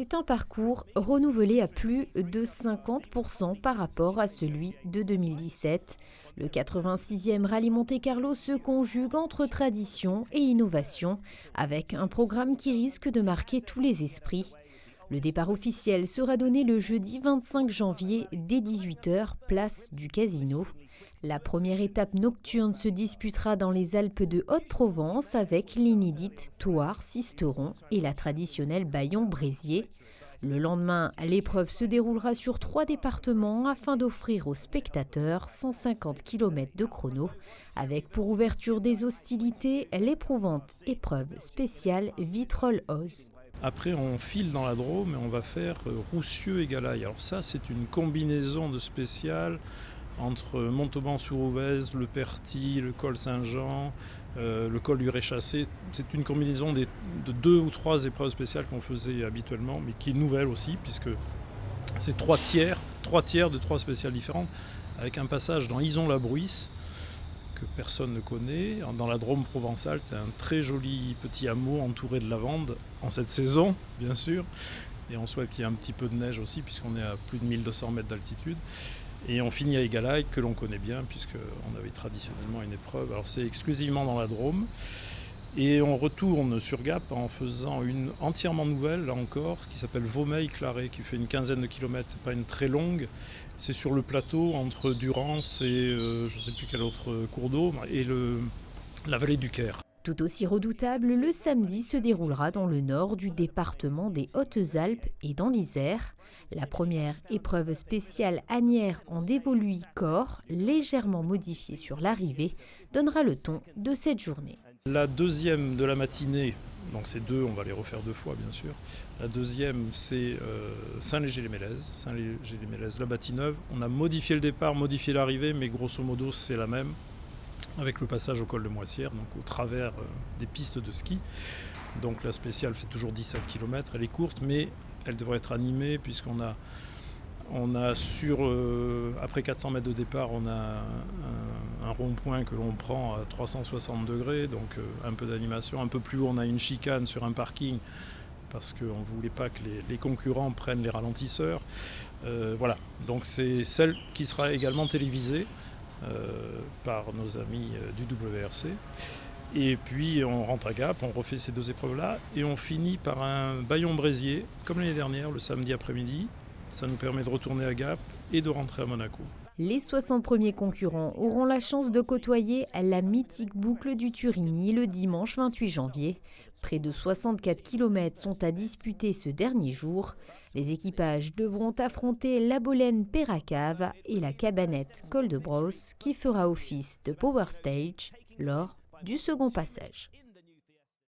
C'est un parcours renouvelé à plus de 50% par rapport à celui de 2017. Le 86e Rallye Monte-Carlo se conjugue entre tradition et innovation, avec un programme qui risque de marquer tous les esprits. Le départ officiel sera donné le jeudi 25 janvier dès 18h, place du Casino. La première étape nocturne se disputera dans les Alpes de Haute-Provence avec l'inédite Thouars-Sisteron et la traditionnelle Bayon-Bréziers. Le lendemain, l'épreuve se déroulera sur 3 départements afin d'offrir aux spectateurs 150 km de chrono, avec pour ouverture des hostilités l'éprouvante épreuve spéciale Vitrolles-Oz. Après, on file dans la Drôme et on va faire Roussieux et Galaï. Alors ça, c'est une combinaison de spéciales entre Montauban-sur-Ouvèze, le Perthis, le col Saint-Jean, le col du Réchassé. C'est une combinaison de 2 ou 3 épreuves spéciales qu'on faisait habituellement, mais qui est nouvelle aussi, puisque c'est 3 tiers de 3 spéciales différentes, avec un passage dans Ison-la-Bruisse, que personne ne connaît. Dans la Drôme provençale, c'est un très joli petit hameau entouré de lavande, en cette saison, bien sûr. Et on souhaite qu'il y ait un petit peu de neige aussi, puisqu'on est à plus de 1200 mètres d'altitude. Et on finit à Égalaï, que l'on connaît bien, puisqu'on avait traditionnellement une épreuve. Alors c'est exclusivement dans la Drôme. Et on retourne sur Gap en faisant une entièrement nouvelle, là encore, qui s'appelle Vaumeil-Claret, qui fait une quinzaine de kilomètres. C'est pas une très longue. C'est sur le plateau entre Durance et je ne sais plus quel autre cours d'eau, et la vallée du Caire. Tout aussi redoutable, le samedi se déroulera dans le nord du département des Hautes-Alpes et dans l'Isère. La première épreuve spéciale Asnières en dévoluy corps, légèrement modifiée sur l'arrivée, donnera le ton de cette journée. La deuxième de la matinée, donc ces deux, on va les refaire 2 fois bien sûr. La deuxième, c'est Saint-Léger-les-Mélèzes, Saint-Léger-les-Mélèzes, la Bâtie-Neuve. On a modifié le départ, modifié l'arrivée, mais grosso modo c'est la même, avec le passage au col de Moissière, donc au travers des pistes de ski. Donc la spéciale fait toujours 17 km, elle est courte, mais elle devrait être animée puisqu'on a après 400 mètres de départ, on a un rond-point que l'on prend à 360 degrés, donc un peu d'animation. Un peu plus haut, on a une chicane sur un parking parce qu'on ne voulait pas que les concurrents prennent les ralentisseurs. Voilà, donc c'est celle qui sera également télévisée par nos amis du WRC. Et puis on rentre à Gap, on refait ces 2 épreuves-là et on finit par un Bayon-Bréziers, comme l'année dernière, le samedi après-midi. Ça nous permet de retourner à Gap et de rentrer à Monaco. Les 60 premiers concurrents auront la chance de côtoyer la mythique boucle du Turini le dimanche 28 janvier. Près de 64 km sont à disputer ce dernier jour. Les équipages devront affronter la Bolène Perracave et la Cabanette Col de Brosse qui fera office de Power Stage lors du second passage.